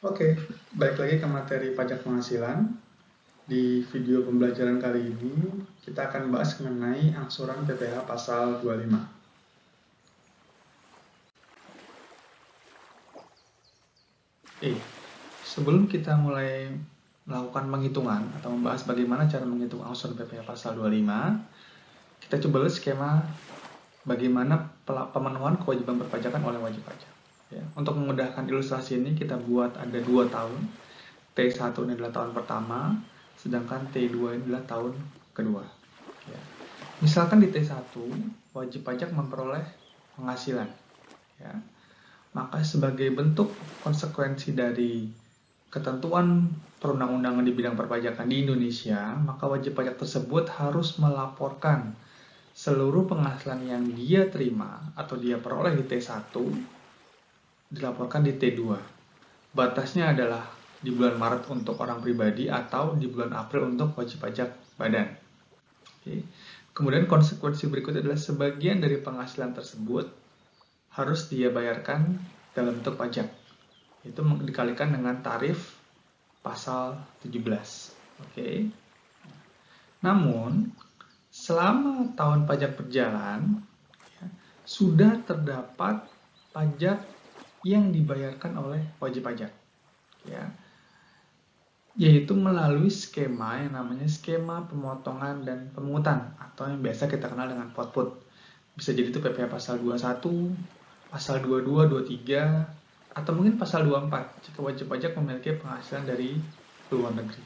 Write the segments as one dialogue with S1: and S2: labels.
S1: Oke, balik lagi ke materi pajak penghasilan. Di video pembelajaran kali ini, kita akan bahas mengenai angsuran PPh pasal 25. Sebelum kita mulai melakukan penghitungan atau membahas bagaimana cara menghitung angsuran PPh pasal 25, kita coba lihat skema bagaimana pemenuhan kewajiban perpajakan oleh wajib pajak. Ya, untuk memudahkan ilustrasi ini, kita buat ada 2 tahun. T1 ini adalah tahun pertama, sedangkan T2 ini adalah tahun kedua. Ya. Misalkan di T1, wajib pajak memperoleh penghasilan. Ya. Maka sebagai bentuk konsekuensi dari ketentuan perundang-undangan di bidang perpajakan di Indonesia, maka wajib pajak tersebut harus melaporkan seluruh penghasilan yang dia terima atau dia peroleh di T1 dilaporkan di T2. Batasnya adalah di bulan Maret untuk orang pribadi atau di bulan April untuk wajib pajak badan. Oke. Kemudian konsekuensi berikutnya adalah sebagian dari penghasilan tersebut harus dia bayarkan dalam bentuk pajak. Itu dikalikan dengan tarif pasal 17. Oke. Namun, selama tahun pajak berjalan, ya, sudah terdapat pajak yang dibayarkan oleh wajib pajak. Ya, yaitu melalui skema yang namanya skema pemotongan dan pemungutan atau yang biasa kita kenal dengan POTPUT. Bisa jadi itu PPh pasal 21, pasal 22, 23, atau mungkin pasal 24 jika wajib pajak memiliki penghasilan dari luar negeri.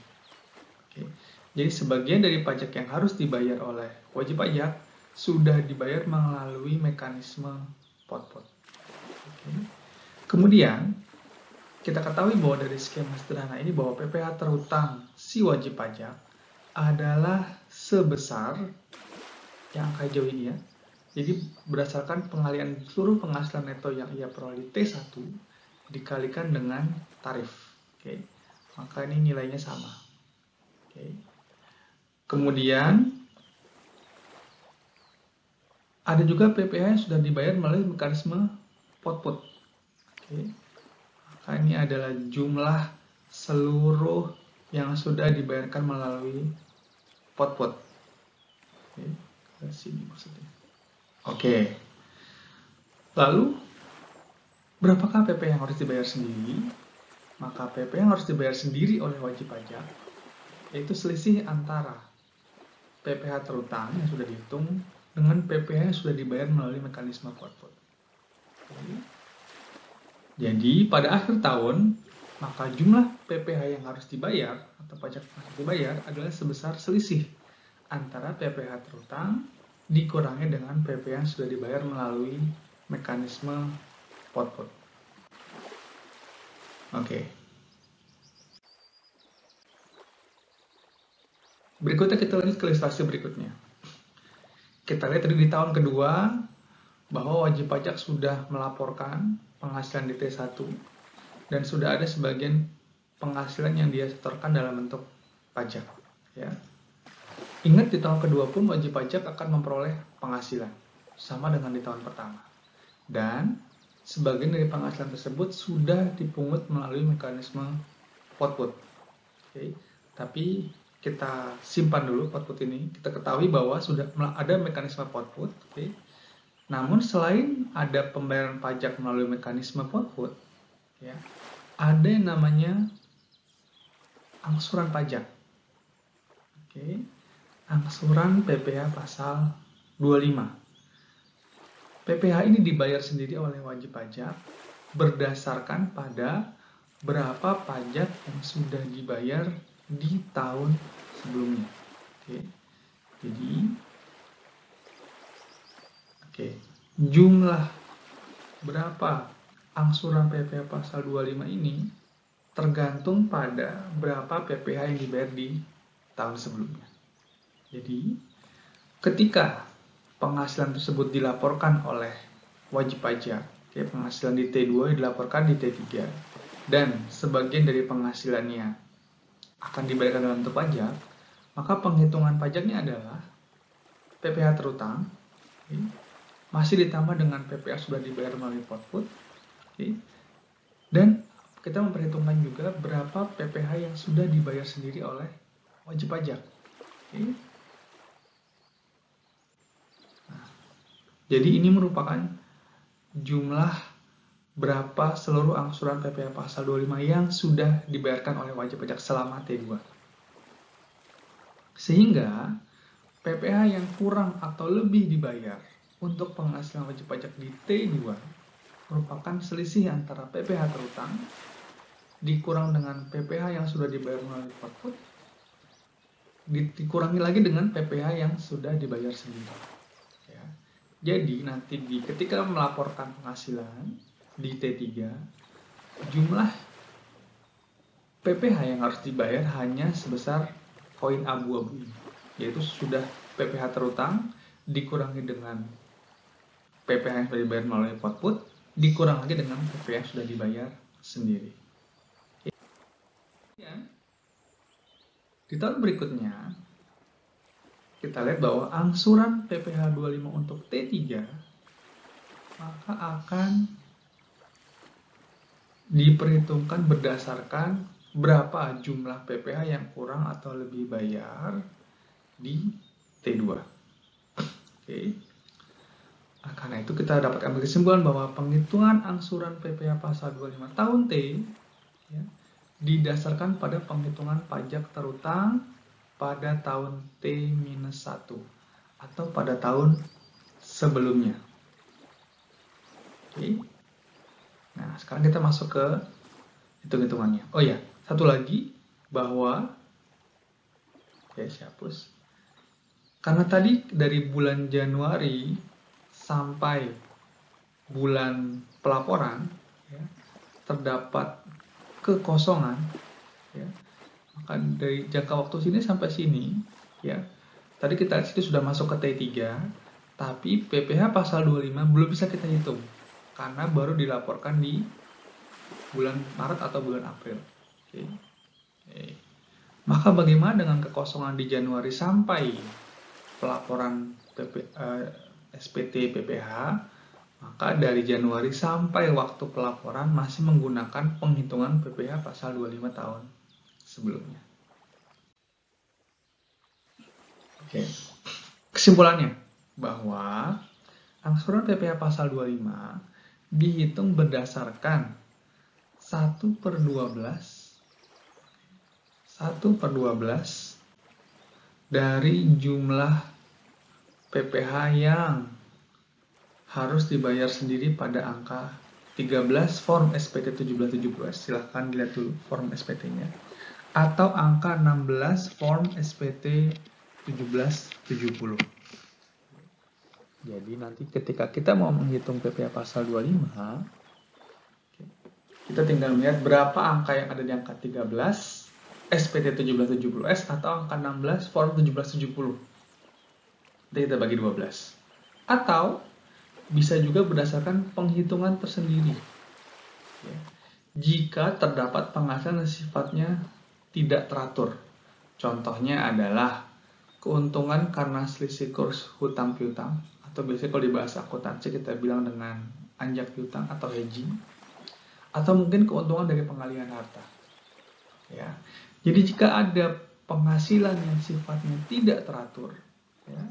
S1: Oke. Jadi sebagian dari pajak yang harus dibayar oleh wajib pajak sudah dibayar melalui mekanisme POTPUT. Oke. Kemudian kita ketahui bahwa dari skema sederhana ini bahwa PPh terhutang si wajib pajak adalah sebesar yang angka hijau ini ya. Jadi berdasarkan pengalian seluruh penghasilan neto yang ia peroleh di T1 dikalikan dengan tarif. Oke. Maka ini nilainya sama. Oke. Kemudian ada juga PPh yang sudah dibayar melalui mekanisme POTPUT. Oke. Maka ini adalah jumlah seluruh yang sudah dibayarkan melalui POTPUT. Oke, ke sini maksudnya. Oke. Lalu, berapakah PPh yang harus dibayar sendiri? Maka PPh yang harus dibayar sendiri oleh wajib pajak, yaitu selisih antara PPh terhutang yang sudah dihitung dengan PPh yang sudah dibayar melalui mekanisme POTPUT. Oke. Jadi, pada akhir tahun, maka jumlah PPh yang harus dibayar atau pajak yang harus dibayar adalah sebesar selisih antara PPh terhutang dikurangi dengan PPh yang sudah dibayar melalui mekanisme POTPUT. Oke. Berikutnya kita lanjut ke ilustrasi berikutnya. Kita lihat tadi di tahun kedua bahwa wajib pajak sudah melaporkan penghasilan di T1 dan sudah ada sebagian penghasilan yang dia setorkan dalam bentuk pajak. Ya. Ingat di tahun kedua pun wajib pajak akan memperoleh penghasilan sama dengan di tahun pertama. Dan sebagian dari penghasilan tersebut sudah dipungut melalui mekanisme POTPUT. Oke. Tapi kita simpan dulu POTPUT ini. Kita ketahui bahwa sudah ada mekanisme POTPUT. Oke. Namun selain ada pembayaran pajak melalui mekanisme POTPUT, ya, ada yang namanya angsuran pajak. Oke. Angsuran PPh pasal 25. PPh ini dibayar sendiri oleh wajib pajak berdasarkan pada berapa pajak yang sudah dibayar di tahun sebelumnya. Oke. Jadi jumlah berapa angsuran PPh pasal 25 ini tergantung pada berapa PPh yang dibayar di tahun sebelumnya. Jadi, ketika penghasilan tersebut dilaporkan oleh wajib pajak, penghasilan di T2 dilaporkan di T3, dan sebagian dari penghasilannya akan dibayarkan dalam bentuk pajak, maka penghitungan pajaknya adalah PPh terhutang, masih ditambah dengan PPh sudah dibayar melalui POTPUT, dan kita memperhitungkan juga berapa PPh yang sudah dibayar sendiri oleh wajib pajak. Oke. Nah, jadi ini merupakan jumlah berapa seluruh angsuran PPh pasal 25 yang sudah dibayarkan oleh wajib pajak selama T2. Sehingga PPh yang kurang atau lebih dibayar untuk penghasilan wajib pajak di T2 merupakan selisih antara PPh terutang dikurang dengan PPh yang sudah dibayar melalui output dikurangi lagi dengan PPh yang sudah dibayar sendiri. Ya. Jadi nanti ketika melaporkan penghasilan di T3, jumlah PPh yang harus dibayar hanya sebesar koin abu-abu ini, yaitu sudah PPh terutang dikurangi dengan PPh yang sudah dibayar melalui output dikurang lagi dengan PPh yang sudah dibayar sendiri. Di tahun berikutnya, kita lihat bahwa angsuran PPh 25 untuk T3 maka akan diperhitungkan berdasarkan berapa jumlah PPh yang kurang atau lebih bayar di T2. Oke. Nah, karena itu kita dapat ambil kesimpulan bahwa penghitungan angsuran PPh pasal 25 tahun T ya, didasarkan pada penghitungan pajak terutang pada tahun T-1 atau pada tahun sebelumnya. Oke. Nah, sekarang kita masuk ke hitung-hitungannya. Oh ya, satu lagi bahwa saya hapus. Karena tadi dari bulan Januari sampai bulan pelaporan ya, terdapat kekosongan ya, maka dari jangka waktu sini sampai sini ya, tadi kita lihat sudah masuk ke T3 tapi PPh pasal 25 belum bisa kita hitung karena baru dilaporkan di bulan Maret atau bulan April. Oke. Maka bagaimana dengan kekosongan di Januari sampai pelaporan SPT PPh? Maka dari Januari sampai waktu pelaporan masih menggunakan penghitungan PPh pasal 25 tahun sebelumnya. Oke. Kesimpulannya bahwa angsuran PPh pasal 25 dihitung berdasarkan 1/12 dari jumlah PPh yang harus dibayar sendiri pada angka 13 form SPT 1770S, silahkan dilihat dulu form SPT-nya, atau angka 16 form SPT 1770. Jadi nanti ketika kita mau menghitung PPh pasal 25, kita tinggal melihat berapa angka yang ada di angka 13 SPT 1770S atau angka 16 form 1770. Nanti kita bagi 12. Atau bisa juga berdasarkan penghitungan tersendiri. Ya. Jika terdapat penghasilan yang sifatnya tidak teratur. Contohnya adalah keuntungan karena selisih kurs hutang piutang, atau biasanya kalau di bahasa akuntansi kita bilang dengan anjak piutang atau hedging, atau mungkin keuntungan dari pengalihan harta. Ya. Jadi jika ada penghasilan yang sifatnya tidak teratur, ya,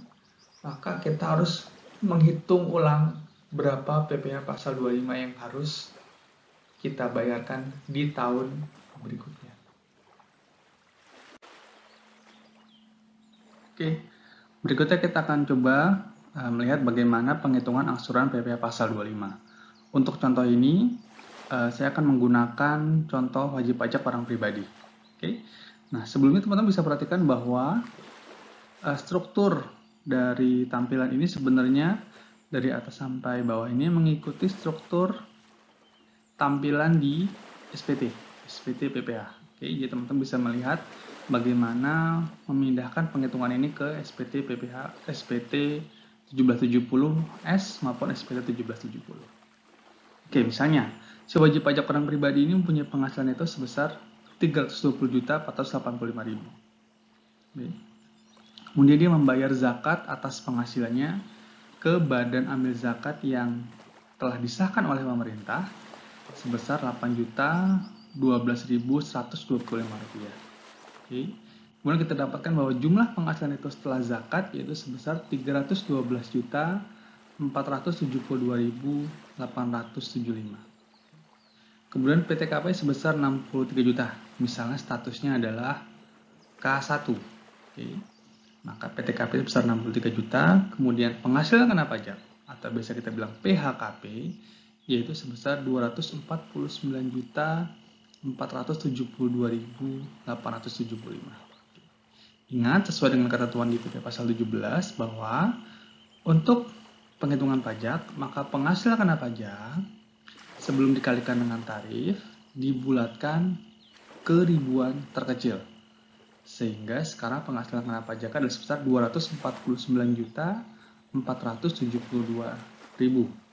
S1: maka kita harus menghitung ulang berapa PPh pasal 25 yang harus kita bayarkan di tahun berikutnya. Oke, berikutnya kita akan coba melihat bagaimana penghitungan angsuran PPh pasal 25. Untuk contoh ini, saya akan menggunakan contoh wajib pajak orang pribadi. Oke. Nah, sebelumnya teman-teman bisa perhatikan bahwa struktur dari tampilan ini sebenarnya dari atas sampai bawah ini mengikuti struktur tampilan di SPT PPh. Oke, jadi teman-teman bisa melihat bagaimana memindahkan penghitungan ini ke SPT PPh, SPT 1770S maupun SPT 1770. Oke, misalnya si wajib pajak orang pribadi ini mempunyai penghasilan itu sebesar 320.485.000. Oke. Kemudian dia membayar zakat atas penghasilannya ke badan amil zakat yang telah disahkan oleh pemerintah sebesar Rp12.125. Oke. Kemudian kita dapatkan bahwa jumlah penghasilan itu setelah zakat yaitu sebesar Rp312.472.875. Kemudian PTKP sebesar 63 juta. Misalnya statusnya adalah K1. Oke. Maka PTKP sebesar 63 juta. Kemudian penghasilan kena pajak atau biasa kita bilang PHKP yaitu sebesar Rp249.472.875. Ingat, sesuai dengan ketentuan di PP pasal 17 bahwa untuk penghitungan pajak, maka penghasilan kena pajak sebelum dikalikan dengan tarif dibulatkan ke ribuan terkecil. Sehingga sekarang penghasilan kena pajak adalah sebesar Rp249.472.000.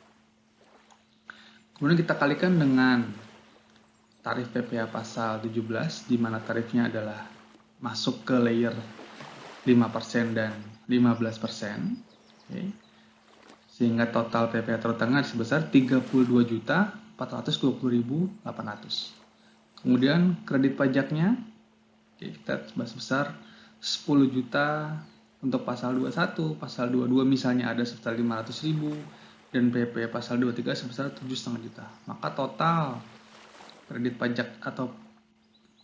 S1: Kemudian kita kalikan dengan tarif PPh pasal 17 di mana tarifnya adalah masuk ke layer 5% dan 15%. Okay. Sehingga total PPh terutangnya sebesar Rp30.420.800. Kemudian kredit pajaknya kita sebesar 10 juta untuk pasal 21, pasal 22 misalnya ada sebesar 500.000 dan PP pasal 23 sebesar 7,5 juta. Maka total kredit pajak atau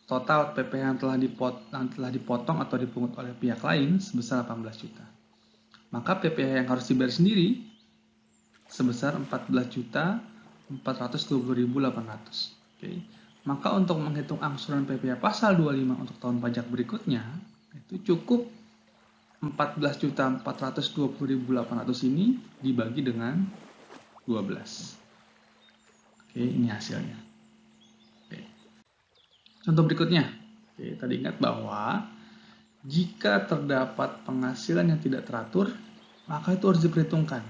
S1: total PP yang telah dipotong atau dipungut oleh pihak lain sebesar 18 juta. Maka PP yang harus dibayar sendiri sebesar 14.420.800. Oke. Maka untuk menghitung angsuran PPh pasal 25 untuk tahun pajak berikutnya itu cukup 14.420.800 ini dibagi dengan 12. Oke, ini hasilnya. Oke. Contoh berikutnya. Oke, tadi ingat bahwa jika terdapat penghasilan yang tidak teratur, maka itu harus diperhitungkan.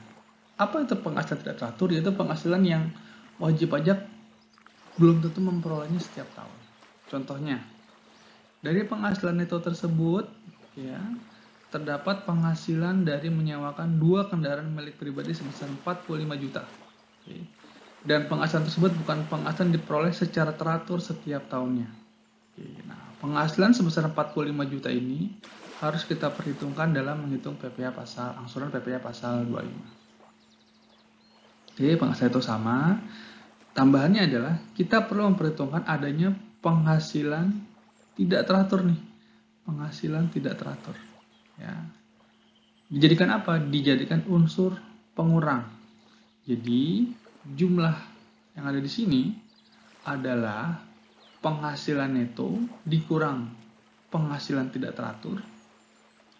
S1: Apa itu penghasilan tidak teratur? Yaitu penghasilan yang wajib pajak belum tentu memperolehnya setiap tahun. Contohnya, dari penghasilan neto tersebut, ya, terdapat penghasilan dari menyewakan 2 kendaraan milik pribadi sebesar 45 juta. Oke. Dan penghasilan tersebut bukan penghasilan diperoleh secara teratur setiap tahunnya. Oke. Nah, penghasilan sebesar 45 juta ini harus kita perhitungkan dalam menghitung PPh pasal angsuran PPh pasal 25. Oke, penghasilan itu sama. Tambahannya adalah kita perlu memperhitungkan adanya penghasilan tidak teratur nih. Penghasilan tidak teratur. Ya. Dijadikan apa? Dijadikan unsur pengurang. Jadi jumlah yang ada di sini adalah penghasilan neto dikurang penghasilan tidak teratur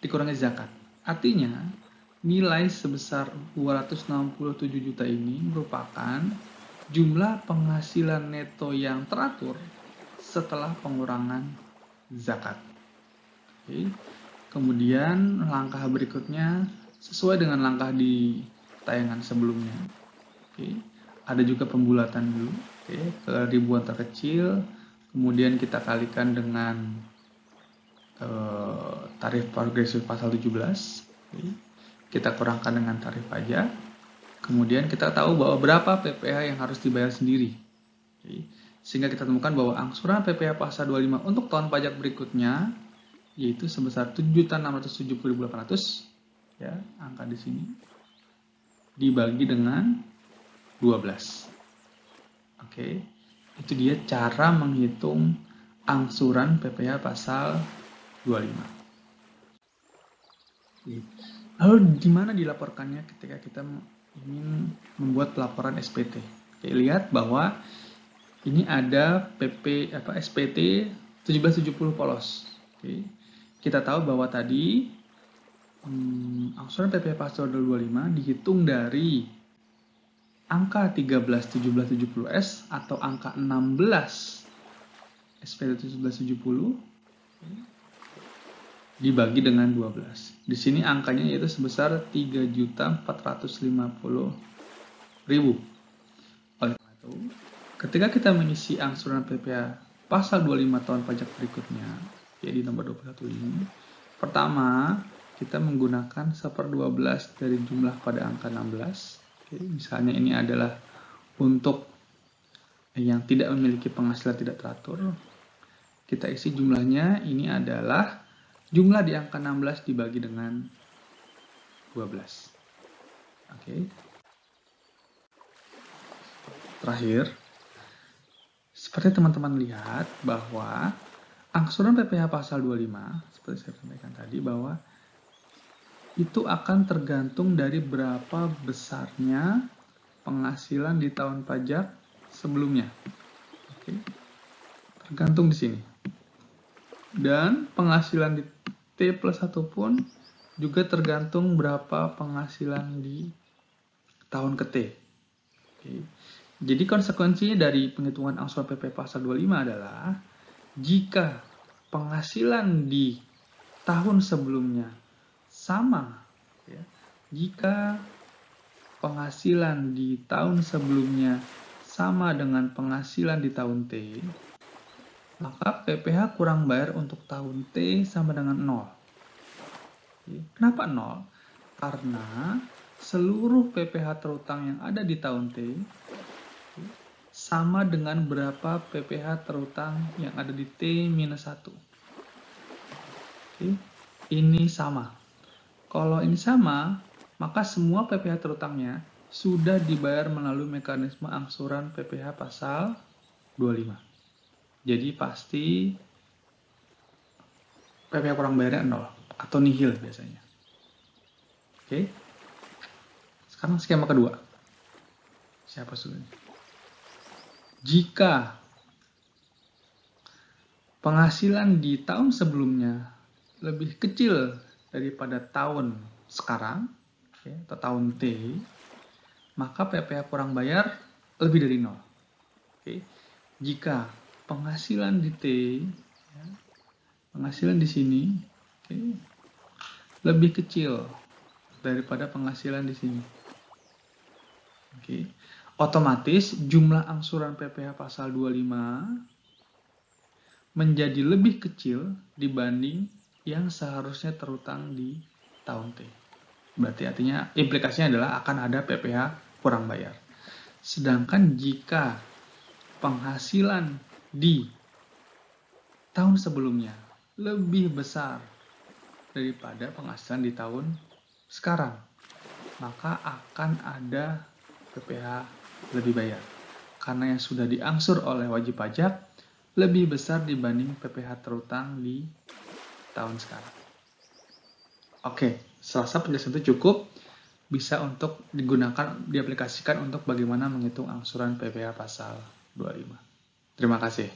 S1: dikurangi zakat. Artinya nilai sebesar 267 juta ini merupakan jumlah penghasilan neto yang teratur setelah pengurangan zakat. Oke. Kemudian langkah berikutnya sesuai dengan langkah di tayangan sebelumnya. Oke. Ada juga pembulatan dulu, oke, ke ribuan terkecil. Kemudian kita kalikan dengan tarif progresif pasal 17. Oke. Kita kurangkan dengan tarif pajak. Kemudian kita tahu bahwa berapa PPh yang harus dibayar sendiri. Oke. Sehingga kita temukan bahwa angsuran PPh pasal 25 untuk tahun pajak berikutnya yaitu sebesar 7.670.800, ya, angka di sini dibagi dengan 12. Oke. Itu dia cara menghitung angsuran PPh pasal 25. Lalu di mana dilaporkannya ketika kita ingin membuat pelaporan SPT? Oke, lihat bahwa ini ada SPT 1770 polos. Oke. Kita tahu bahwa tadi angsuran PPh pasal 25 dihitung dari angka 13.1770S atau angka 16 SPT 1770 dibagi dengan 12. Di sini angkanya yaitu sebesar 3.450.000. Oleh karena itu, ketika kita mengisi angsuran PPh pasal 25 tahun pajak berikutnya, yaitu di nomor 21 ini, pertama kita menggunakan 1/12 dari jumlah pada angka 16. Oke, misalnya ini adalah untuk yang tidak memiliki penghasilan tidak teratur, kita isi jumlahnya ini adalah jumlah di angka 16 dibagi dengan 12. Oke. Terakhir, seperti teman-teman lihat bahwa angsuran PPh pasal 25, seperti saya sampaikan tadi, bahwa itu akan tergantung dari berapa besarnya penghasilan di tahun pajak sebelumnya. Oke. Tergantung di sini. Dan penghasilan di T+1 pun juga tergantung berapa penghasilan di tahun ke T. Oke. Jadi konsekuensinya dari penghitungan angsuran PPh pasal 25 adalah jika penghasilan di tahun sebelumnya sama, ya, jika penghasilan di tahun sebelumnya sama dengan penghasilan di tahun T, maka PPh kurang bayar untuk tahun T sama dengan 0. Kenapa 0? Karena seluruh PPh terutang yang ada di tahun T sama dengan berapa PPh terutang yang ada di T-1. Ini sama. Kalau ini sama, maka semua PPh terutangnya sudah dibayar melalui mekanisme angsuran PPh pasal 25. Jadi pasti PPh kurang bayarnya 0 atau nihil biasanya. Oke. Sekarang skema kedua. Siapa sudah? Jika penghasilan di tahun sebelumnya lebih kecil daripada tahun sekarang, atau tahun T, maka PPh kurang bayar lebih dari 0. Jika penghasilan di T, penghasilan di sini lebih kecil daripada penghasilan di sini, otomatis jumlah angsuran PPh pasal 25 menjadi lebih kecil dibanding yang seharusnya terutang di tahun T. Berarti artinya implikasinya adalah akan ada PPh kurang bayar. Sedangkan jika penghasilan di tahun sebelumnya lebih besar daripada penghasilan di tahun sekarang, maka akan ada PPh lebih bayar. Karena yang sudah diangsur oleh wajib pajak lebih besar dibanding PPh terutang di tahun sekarang. Oke, saya rasa penjelasan itu cukup, bisa untuk digunakan, diaplikasikan untuk bagaimana menghitung angsuran PPh pasal 25. Terima kasih.